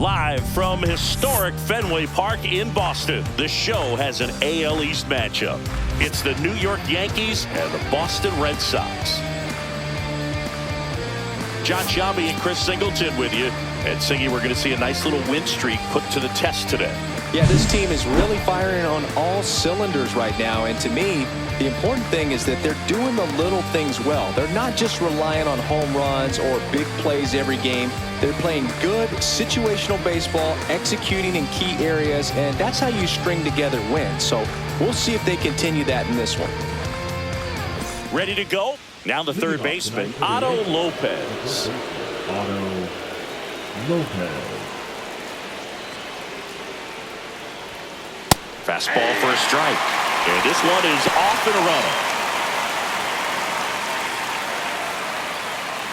Live from historic Fenway Park in Boston, the show has an AL East matchup. It's the New York Yankees and the Boston Red Sox. John Sciambi and Chris Singleton with you. And Singy, we're going to see a nice little win streak put to the test today. Yeah, this team is really firing on all cylinders right now. And to me, the important thing is that they're doing the little things well. They're not just relying on home runs or big plays every game. They're playing good situational baseball, executing in key areas, and that's how you string together wins. So we'll see if they continue that in this one. Ready to go? Now the third baseman, Otto Lopez. Otto Lopez. Fastball for a strike. And this one is off and running.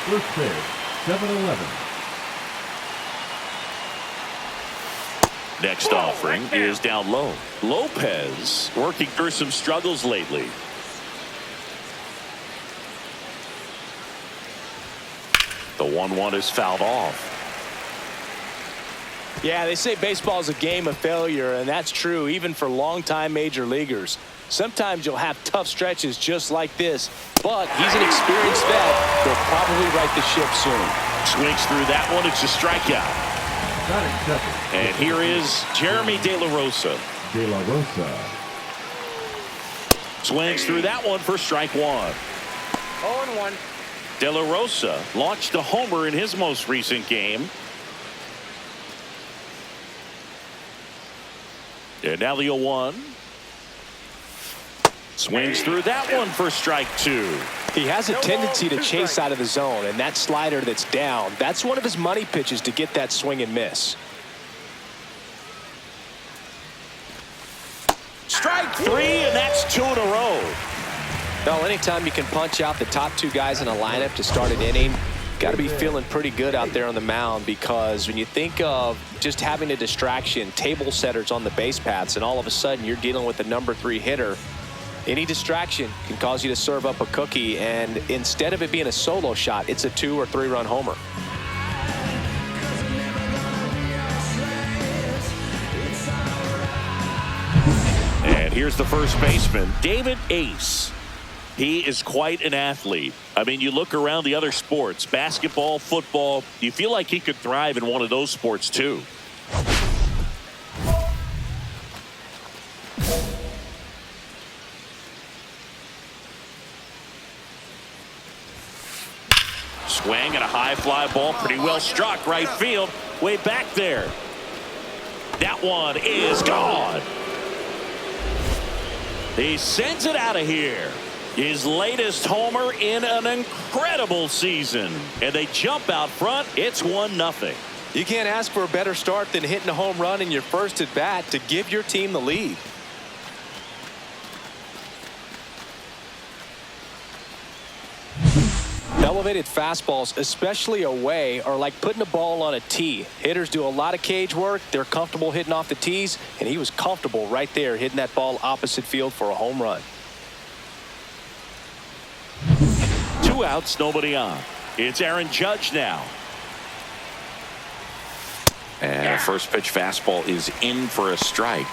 First pitch, 7-11. Next offering is down low. Lopez working through some struggles lately. The 1-1 is fouled off. Yeah, they say baseball is a game of failure, and that's true even for longtime major leaguers. Sometimes you'll have tough stretches just like this, but he's an experienced vet. They'll probably right the ship soon. Swings through that one. It's a strikeout. Not accepted. And here is Jeremy De La Rosa. De La Rosa. Swings through that one for strike one. 0-1. De La Rosa launched a homer in his most recent game. And now the 0-1. Swings through that one for strike two. He has a tendency to chase out of the zone, and that slider that's down, that's one of his money pitches to get that swing and miss. Strike three, and that's two in a row. Well, anytime you can punch out the top two guys in a lineup to start an inning, got to be feeling pretty good out there on the mound, because when you think of just having a distraction, table setters on the base paths, and all of a sudden you're dealing with the number 3 hitter, any distraction can cause you to serve up a cookie, and instead of it being a solo shot, it's a 2 or 3 run homer. And here's the first baseman, David Ace. He is quite an athlete. I mean, you look around the other sports, basketball, football, you feel like he could thrive in one of those sports too. Swing and a high fly ball, pretty well struck right field, way back there. That one is gone. He sends it out of here. His latest homer in an incredible season. And they jump out front. It's 1-0. You can't ask for a better start than hitting a home run in your first at bat to give your team the lead. Elevated fastballs, especially away, are like putting a ball on a tee. Hitters do a lot of cage work. They're comfortable hitting off the tees, and he was comfortable right there hitting that ball opposite field for a home run. 2 outs, nobody on. It's Aaron Judge now. And a first pitch fastball is in for a strike.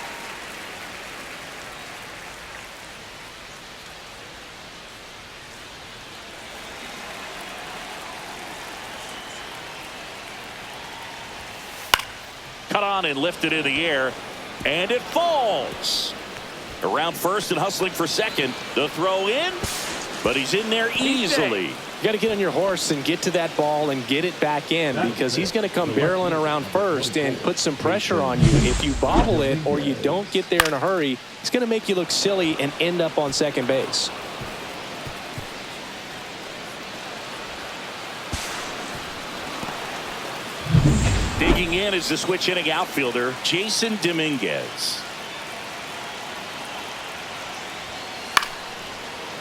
Cut on and lifted in the air, and it falls. Around first and hustling for second. The throw in, but he's in there easily. You got to get on your horse and get to that ball and get it back in, because he's going to come barreling around first and put some pressure on you. If you bobble it or you don't get there in a hurry, it's going to make you look silly and end up on second base. Digging in is the switch inning outfielder, Jason Dominguez.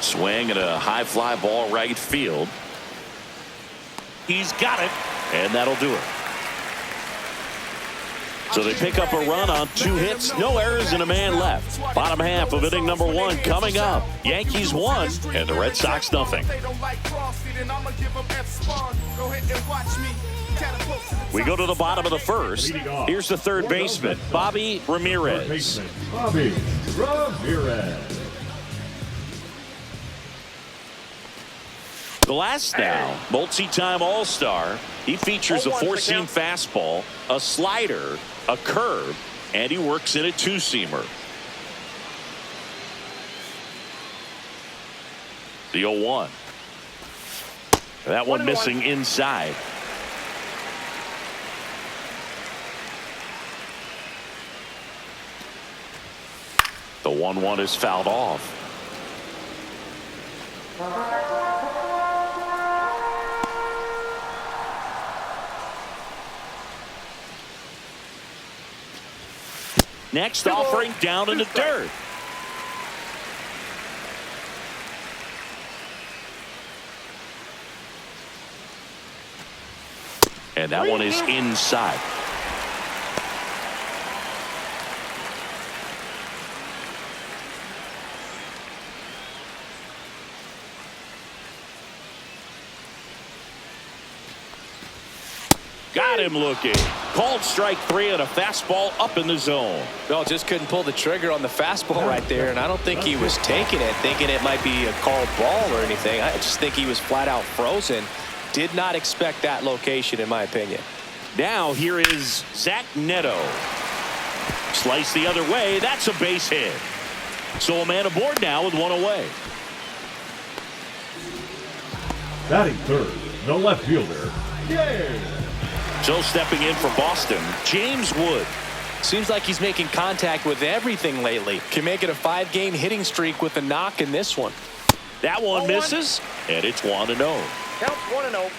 Swing and a high fly ball right field. He's got it, and that'll do it. So they pick up a run on 2 hits, no errors, and a man left. Bottom half of inning number 1 coming up. Yankees 1 and the Red Sox nothing. We go to the bottom of the first. Here's the third baseman, Bobby Ramirez. Bobby Ramirez. The last now, multi-time All-Star. He features a four-seam fastball, a slider, a curve, and he works in a two-seamer. The 0-1. That one missing inside. The 1-1 is fouled off. Next offering down in the dirt. And that one is inside. Got him looking. Called strike 3 and a fastball up in the zone. No, just couldn't pull the trigger on the fastball right there, and I don't think he was taking it, thinking it might be a called ball or anything. I just think he was flat out frozen. Did not expect that location, in my opinion. Now here is Zach Neto. Slice the other way. That's a base hit. So a man aboard now with one away. Batting third, the left fielder, Yay! So stepping in for Boston, James Wood. Seems like he's making contact with everything lately. Can make it a 5-game hitting streak with a knock in this one. That one misses, and it's 1-0. Counts 1-0.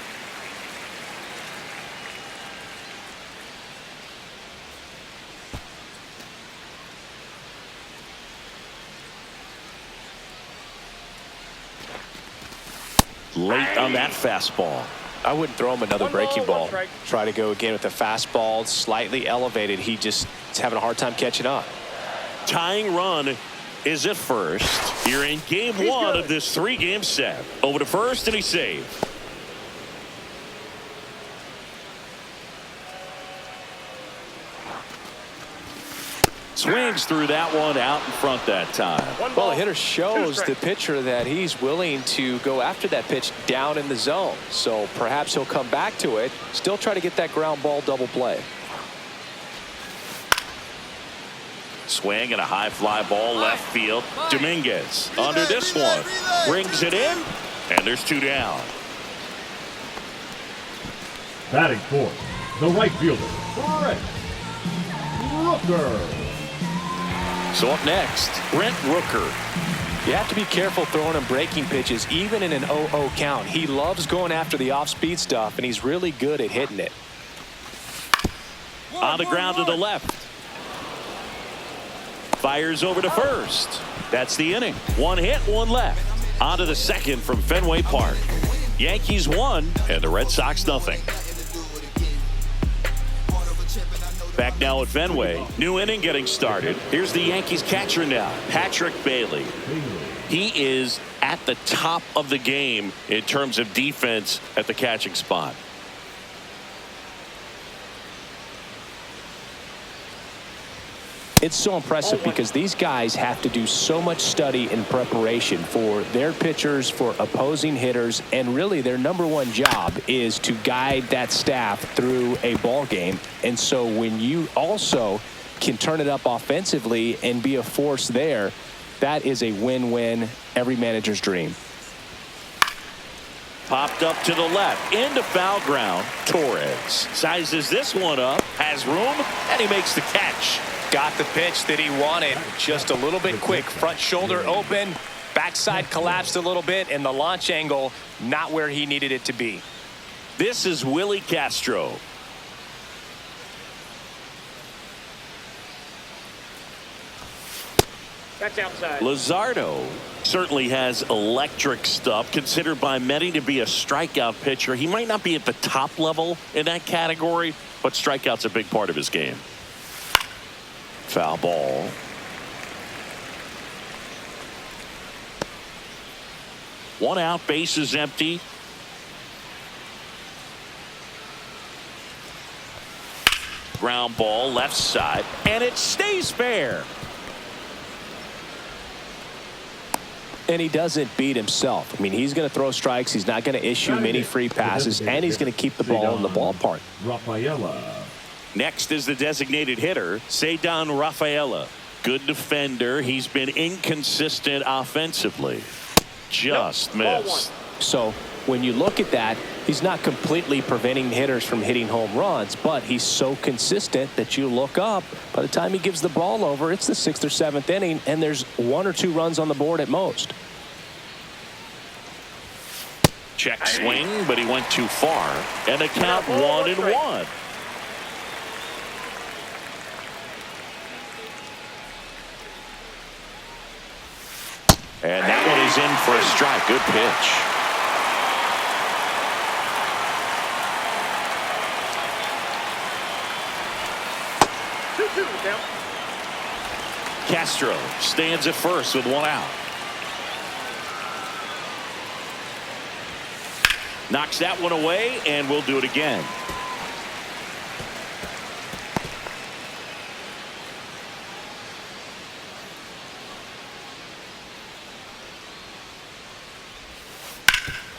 Late on that fastball. I wouldn't throw him another breaking ball. strike. Try to go again with the fastball, slightly elevated. He just is having a hard time catching up. Tying run is at first. Here in game 1 of this 3-game set. Over to first, and he's saved. Swings through that one out in front that time. Well, the hitter shows the pitcher that he's willing to go after that pitch down in the zone. So perhaps he'll come back to it. Still try to get that ground ball double play. Swing and a high fly ball left field. Dominguez under this one. Brings it in, and there's 2 down. Batting fourth, the right fielder, Brent Rooker. So up next, Brent Rooker. You have to be careful throwing him breaking pitches, even in an 0-0 count. He loves going after the off-speed stuff, and he's really good at hitting it. On the ground to the left. Fires over to first. That's the inning. 1 hit, 1 left. On to the second from Fenway Park. Yankees 1 and the Red Sox nothing. Back now at Fenway. New inning getting started. Here's the Yankees catcher now, Patrick Bailey. He is at the top of the game in terms of defense at the catching spot. It's so impressive because these guys have to do so much study and preparation for their pitchers, for opposing hitters, and really their #1 job is to guide that staff through a ball game. And so when you also can turn it up offensively and be a force there, that is a win-win, every manager's dream. Popped up to the left, into foul ground. Torres sizes this one up, has room, and he makes the catch. Got the pitch that he wanted, just a little bit quick. Front shoulder open, backside collapsed a little bit, and the launch angle not where he needed it to be. This is Willie Castro. That's outside. Luzardo certainly has electric stuff, considered by many to be a strikeout pitcher. He might not be at the top level in that category, but strikeout's a big part of his game. Foul ball. One out, base is empty. Ground ball left side, and it stays fair. And he doesn't beat himself. I mean, he's going to throw strikes. He's not going to issue many free passes, and he's going to keep the ball in the ballpark. Rafaela. Next is the designated hitter, Cedon Rafaela. Good defender. He's been inconsistent offensively. Just missed. So when you look at that, he's not completely preventing hitters from hitting home runs, but he's so consistent that you look up. By the time he gives the ball over, it's the 6th or 7th inning, and there's 1 or 2 runs on the board at most. Check swing, but he went too far. And a count 1-1. And that one is in for a strike. Good pitch. Castro stands at first with 1 out. Knocks that one away, and we'll do it again.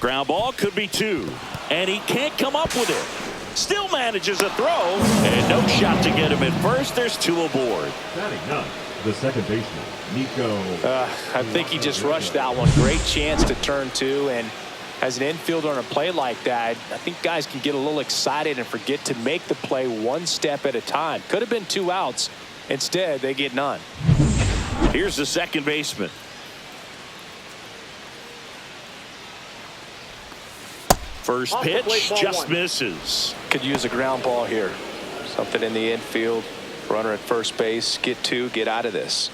Ground ball could be 2, and he can't come up with it. Still manages a throw, and no shot to get him at first. There's 2 aboard. Batting ninth, the second baseman, Nico. I think he just rushed that one. Great chance to turn 2, and as an infielder on a play like that, I think guys can get a little excited and forget to make the play 1 step at a time. Could have been 2 outs. Instead, they get none. Here's the second baseman. First pitch just misses. Could use a ground ball here. Something in the infield. Runner at first base. Get 2. Get out of this.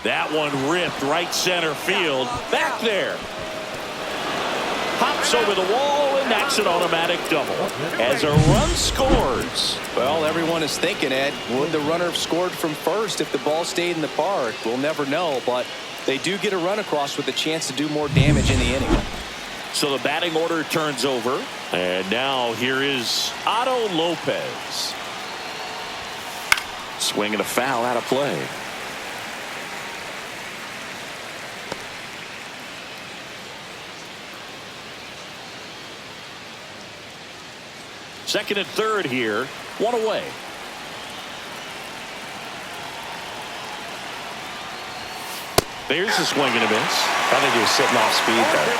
That one ripped right center field. Back there. Hops over the wall, and that's an automatic double as a run scores. Well, everyone is thinking, Ed, would the runner have scored from first if the ball stayed in the park? We'll never know, but they do get a run across with a chance to do more damage in the inning. So the batting order turns over, and now here is Otto Lopez. Swinging a foul out of play. Second and third here. 1 away. There's the swing and a miss. I think he was sitting off speed there.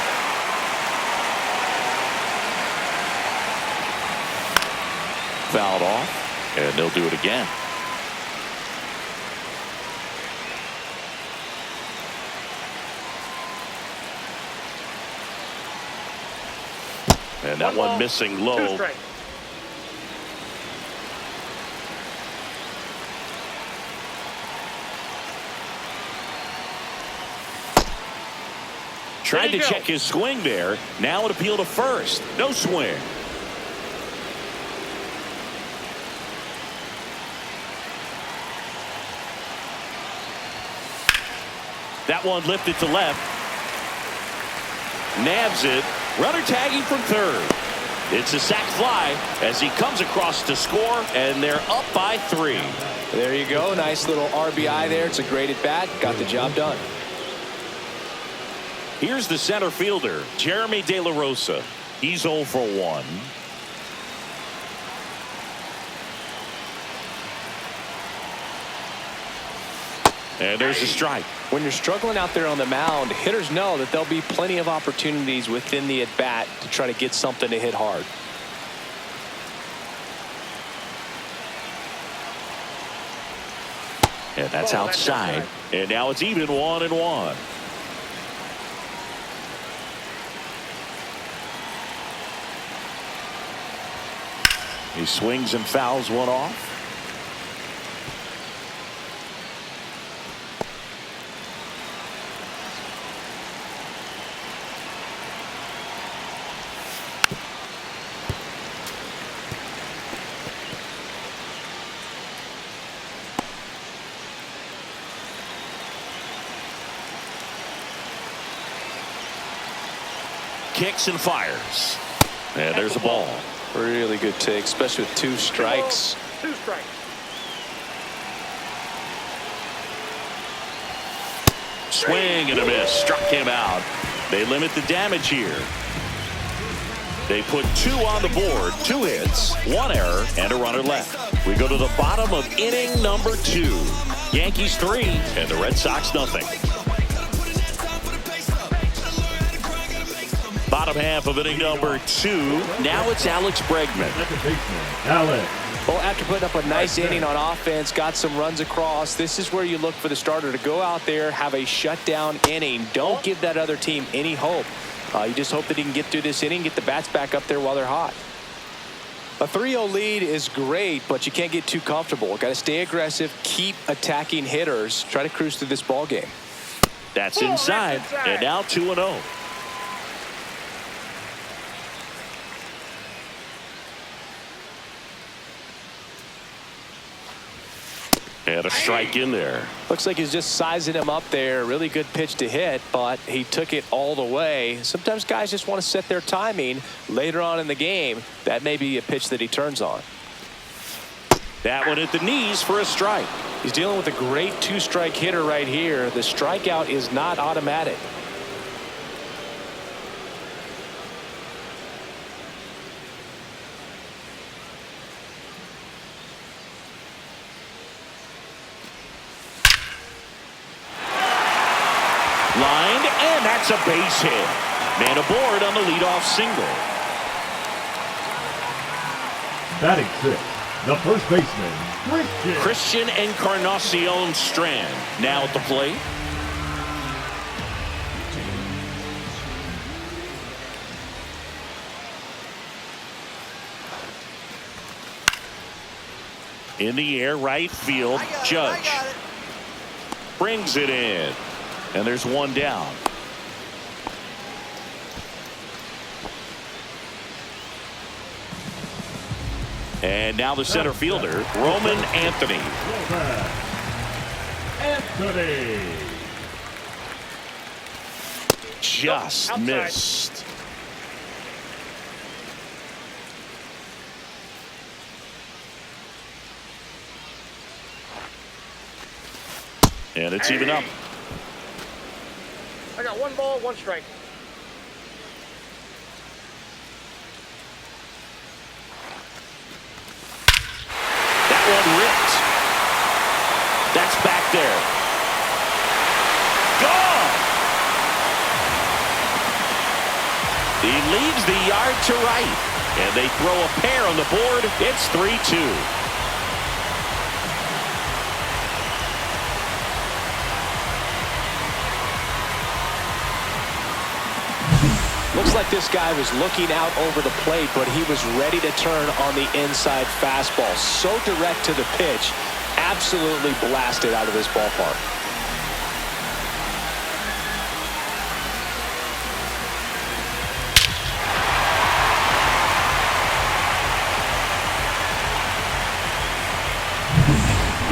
Fouled off, and they'll do it again. And that one missing low. Tried to check his swing there. Now it appeal to first. No swing. That one lifted to left. Nabs it. Runner tagging from third. It's a sac fly as he comes across to score, and they're up by 3. There you go. Nice little RBI there. It's a great at bat. Got the job done. Here's the center fielder, Jeremy De La Rosa. He's 0 for 1. And there's a strike. When you're struggling out there on the mound, hitters know that there'll be plenty of opportunities within the at-bat to try to get something to hit hard. And that's outside. And now it's even 1-1. He swings and fouls one off. kicks and fires. And there's a ball. Really good take, especially with 2 strikes. 2 strikes. Swing and a miss. Struck him out. They limit the damage here. They put 2 on the board, 2 hits, 1 error, and a runner left. We go to the bottom of inning number 2. Yankees 3 and the Red Sox nothing. Bottom half of inning number 2. Now it's Alex Bregman. Second baseman, Alex. Well, after putting up a nice inning on offense, got some runs across, this is where you look for the starter to go out there, have a shutdown inning. Don't give that other team any hope. You just hope that he can get through this inning, get the bats back up there while they're hot. A 3-0 lead is great, but you can't get too comfortable. Got to stay aggressive, keep attacking hitters, try to cruise through this ball game. That's inside, and now 2-0. And a strike in there. Looks like he's just sizing him up there. Really good pitch to hit, but he took it all the way. Sometimes guys just want to set their timing later on in the game. That may be a pitch that he turns on. That one at the knees for a strike. He's dealing with a great 2-strike hitter right here. The strikeout is not automatic. Lined, and that's a base hit. Man aboard on the leadoff single. Batting 6, the first baseman, Christian Encarnacion Strand now at the plate. In the air, right field, Judge brings it in. And there's 1 down. And now the center fielder, Roman Anthony. Anthony. Just Outside. missed. And it's even up. I got 1 ball, 1 strike. That one ripped. That's back there. Gone. He leaves the yard to right. And they throw a pair on the board. It's 3-2. Looks like this guy was looking out over the plate, but he was ready to turn on the inside fastball. So direct to the pitch, absolutely blasted out of this ballpark.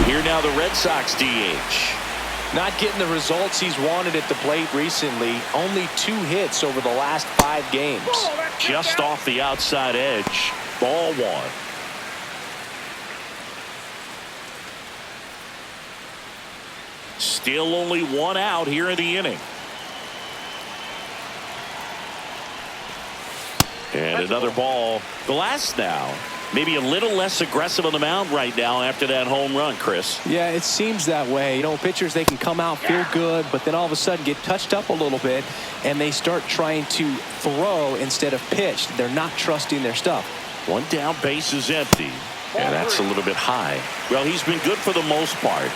Here now the Red Sox DH. Not getting the results he's wanted at the plate recently. Only 2 hits over the last 5 games. Just off the outside edge. Ball 1. Still only 1 out here in the inning. And another ball. Glass now. Maybe a little less aggressive on the mound right now after that home run, Chris. Yeah, it seems that way. You know, pitchers, they can come out, feel good, but then all of a sudden get touched up a little bit, and they start trying to throw instead of pitch. They're not trusting their stuff. 1 down, base is empty. And that's a little bit high. Well, he's been good for the most part.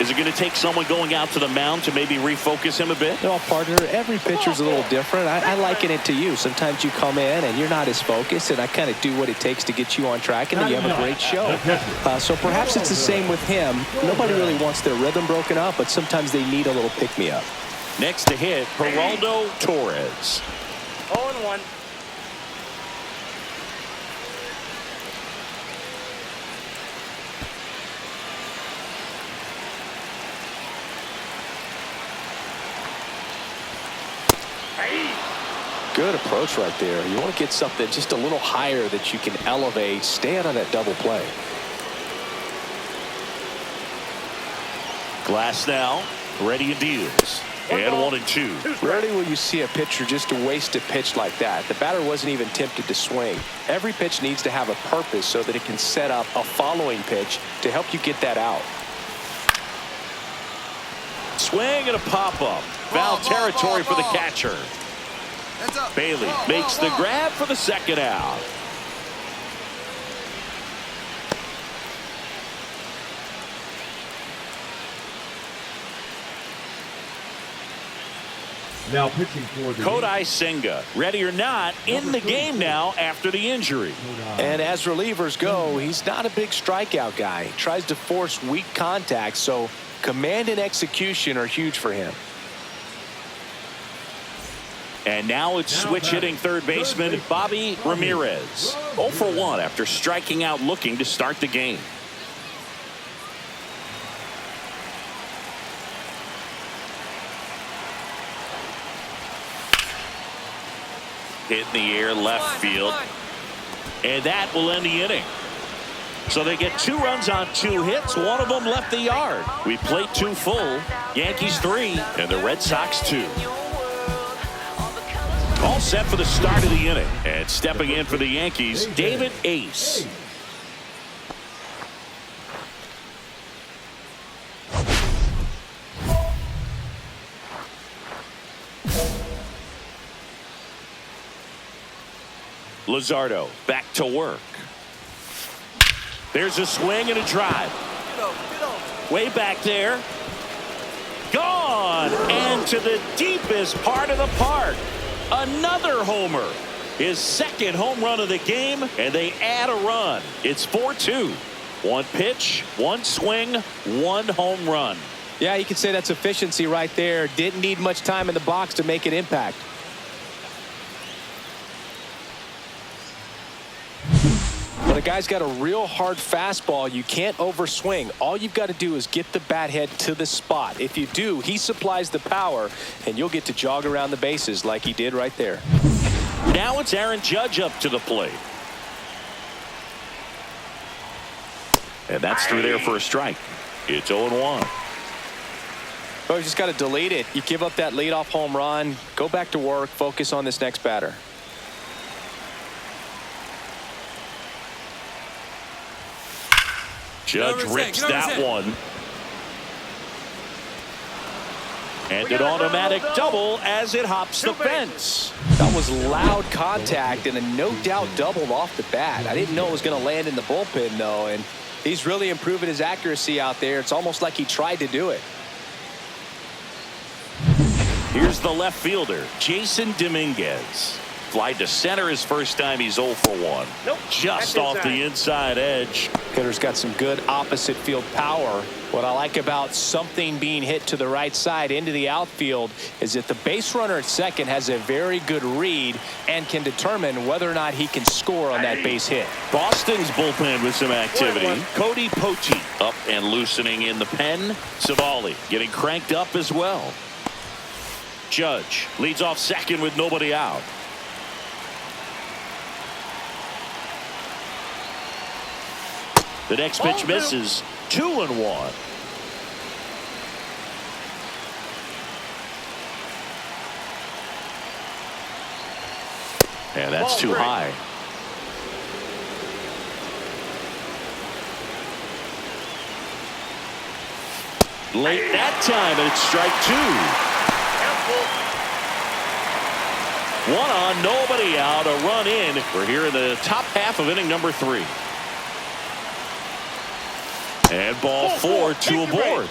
Is it going to take someone going out to the mound to maybe refocus him a bit? No, partner, every pitcher's a little different. I liken it to you. Sometimes you come in and you're not as focused, and I kind of do what it takes to get you on track, and then you have a great show. So perhaps it's the same with him. Nobody really wants their rhythm broken up, but sometimes they need a little pick-me-up. Next to hit, Geraldo Torres. 0-1. Good approach right there. You want to get something just a little higher that you can elevate. Stay out of that double play. Glass now, ready and deals. And 1-2. Rarely will you see a pitcher just waste a pitch like that. The batter wasn't even tempted to swing. Every pitch needs to have a purpose so that it can set up a following pitch to help you get that out. Swing and a pop-up. Foul territory for the catcher. Bailey makes the grab for the second out. Now pitching for the Kodai Senga, ready or not, in the game now after the injury. And as relievers go, he's not a big strikeout guy. He tries to force weak contact, so command and execution are huge for him. And now it's switch hitting third baseman Bobby Ramirez. 0 for 1 after striking out looking to start the game. Hit in the air left field. And that will end the inning. So they get 2 runs on 2 hits. One of them left the yard. We played 2 full. Yankees 3 and the Red Sox 2. All set for the start of the inning. And stepping in for the Yankees, David Ace. Luzardo back to work. There's a swing and a drive. Way back there. Gone. And to the deepest part of the park. Another homer. His second home run of the game, and they add a run. It's 4-2. 1 pitch, 1 swing, 1 home run. Yeah, you could say that's efficiency right there. Didn't need much time in the box to make an impact. But a guy's got a real hard fastball. You can't overswing. All you've got to do is get the bat head to the spot. If you do, he supplies the power, and you'll get to jog around the bases like he did right there. Now it's Aaron Judge up to the plate. And that's through there for a strike. It's 0-1. Oh, you just got to delete it. You give up that leadoff home run. Go back to work. Focus on this next batter. Judge rips that one. And an automatic double as it hops the fence. That was loud contact and a no doubt double off the bat. I didn't know it was going to land in the bullpen, though, and he's really improving his accuracy out there. It's almost like he tried to do it. Here's the left fielder, Jason Dominguez. Fly to center his first time. He's 0 for 1. Nope. Just off the inside edge. Hitter's got some good opposite field power. What I like about something being hit to the right side into the outfield is that the base runner at second has a very good read and can determine whether or not he can score on that base hit. Boston's bullpen with some activity. Cody Poteet up and loosening in the pen. Savali getting cranked up as well. Judge leads off second with nobody out. The next pitch misses. 2-1. And that's too high. Late that time, and it's strike 2. 1 on, nobody out, a run in. We're here in the top half of inning number 3. And ball 4, 2 aboard.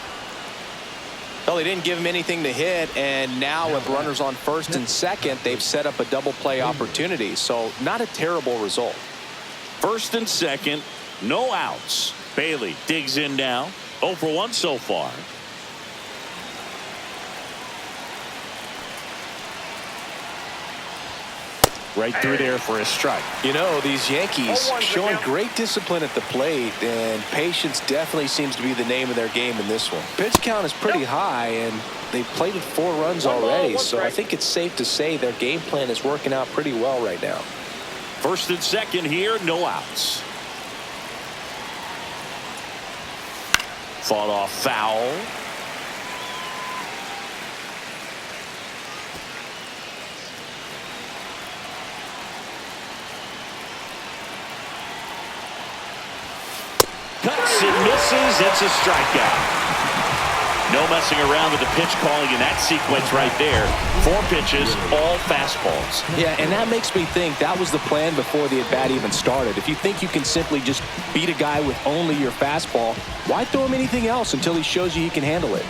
Well, they didn't give him anything to hit, and now with runners on first and second, they've set up a double play opportunity. So not a terrible result. First and second, no outs. Bailey digs in now. 0 for 1 so far. Right through there for a strike. You know, these Yankees 0-1 showing now. great discipline at the plate, and patience definitely seems to be the name of their game in this one. Pitch count is pretty high, and they've plated 4 runs 1 ball, already, 1 so I strike. think it's safe to say their game plan is working out pretty well right now. First and second here, no outs. Fought off foul. Cuts and misses. It's a strikeout. No messing around with the pitch calling in that sequence right there. 4 pitches, all fastballs. Yeah, and that makes me think that was the plan before the at-bat even started. If you think you can simply just beat a guy with only your fastball, why throw him anything else until he shows you he can handle it?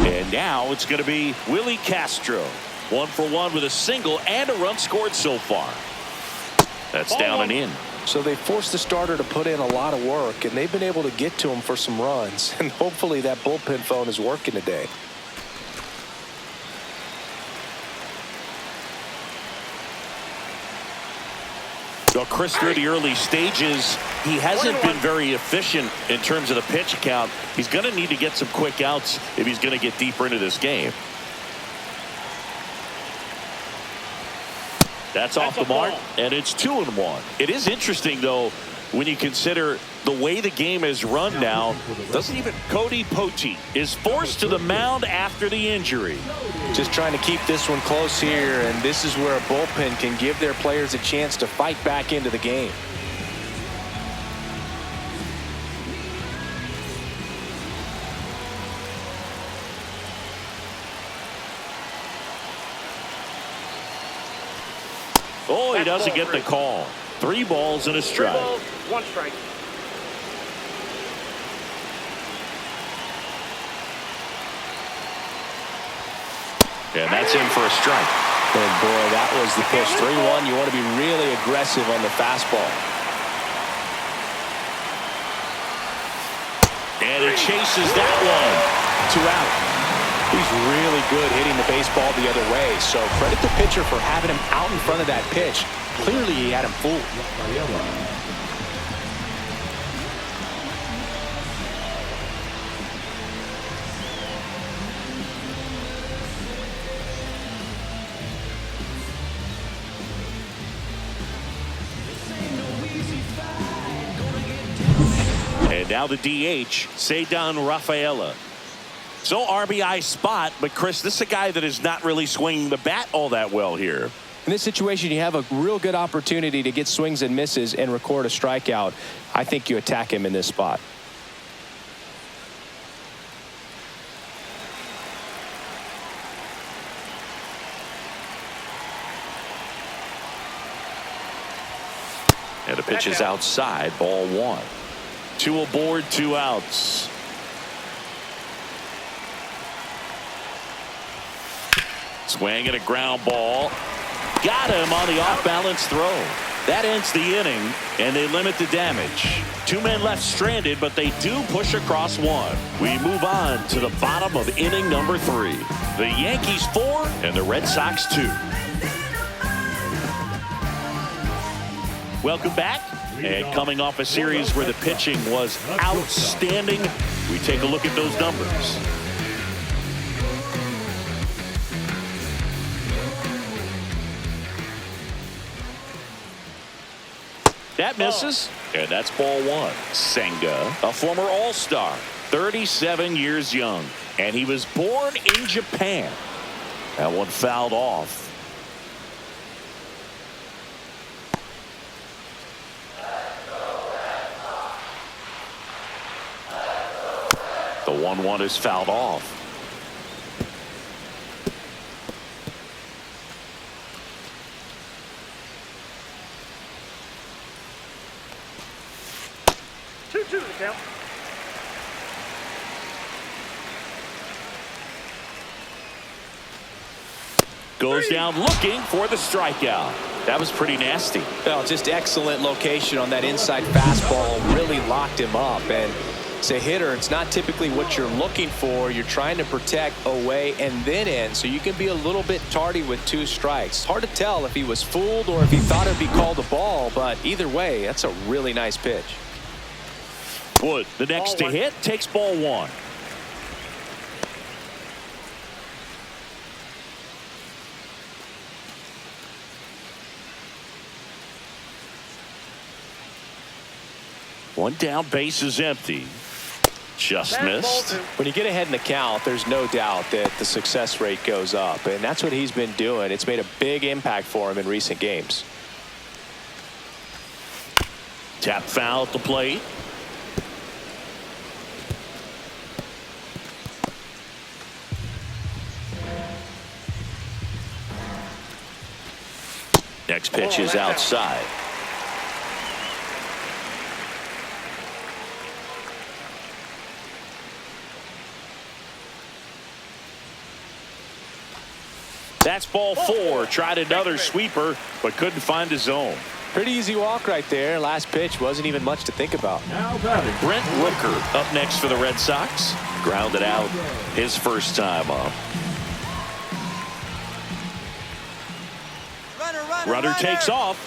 And now it's going to be Willie Castro. 1 for 1 with a single and a run scored so far. That's down and in. So they forced the starter to put in a lot of work, and they've been able to get to him for some runs. And hopefully that bullpen phone is working today. Well, Chris, through the early stages, he hasn't been very efficient in terms of the pitch count. He's going to need to get some quick outs if he's going to get deeper into this game. That's off the mark, and it's 2-1. It is interesting, though, when you consider the way the game is run now. Doesn't even Cody Poteet is forced to the mound after the injury. Just trying to keep this one close here, and this is where a bullpen can give their players a chance to fight back into the game. Oh, he doesn't get the call. 3 balls and a 3 strike. balls, 1 strike. And that's in for a strike. And boy, that was the pitch. 3-1. You want to be really aggressive on the fastball. And it chases that one. 2 out. He's really good hitting the baseball the other way. So credit the pitcher for having him out in front of that pitch. Clearly he had him fooled. And now the DH, Ceddanne Rafaela. So RBI spot, but Chris, this is a guy that is not really swinging the bat all that well here. In this situation, you have a real good opportunity to get swings and misses and record a strikeout. I think you attack him in this spot. And the pitch is outside, ball 1. 2 aboard, 2 outs. Swing and a ground ball. Got him on the off-balance throw. That ends the inning, and they limit the damage. 2 men left stranded, but they do push across 1. We move on to the bottom of inning number 3. The Yankees 4 and the Red Sox 2. Welcome back. And coming off a series where the pitching was outstanding, we take a look at those numbers. That misses, and that's ball 1. Senga, a former All-Star, 37 years young, and he was born in Japan. That one fouled off. The 1-1 is fouled off. Two to count. Goes down looking for the strikeout. That was pretty nasty. Well, just excellent location on that inside fastball. Really locked him up. And As a hitter, it's not typically what you're looking for. You're trying to protect away and then in, so you can be a little bit tardy with 2 strikes. Hard to tell if he was fooled or if he thought it'd be called a ball, but either way, that's a really nice pitch. Wood, the next to hit, takes ball 1. One down, base is empty. Just missed. When you get ahead in the count, there's no doubt that the success rate goes up, and that's what he's been doing. It's made a big impact for him in recent games. Tap foul at the plate. Next pitch is outside. That's ball 4. Tried another sweeper, but couldn't find his zone. Pretty easy walk right there. Last pitch wasn't even much to think about. Now batting. Brent Rooker up next for the Red Sox. Grounded out his first time up. Runner takes off.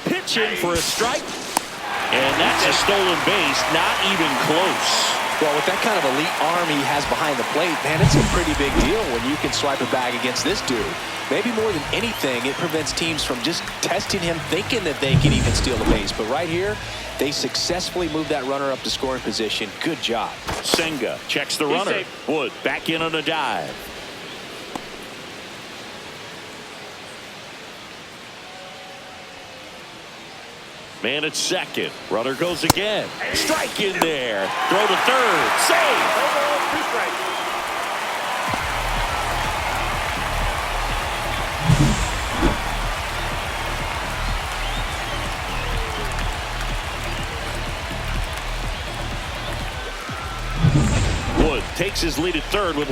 Pitching for a strike. And that's a stolen base. Not even close. Well, with that kind of elite arm he has behind the plate, man, it's a pretty big deal when you can swipe a bag against this dude. Maybe more than anything, it prevents teams from just testing him, thinking that they can even steal the base. But right here, they successfully moved that runner up to scoring position. Good job. Senga checks the runner. Wood back in on a dive. Man at second. Runner goes again. Strike in there. Throw to third. Save. 2 strikes. Wood takes his lead at third with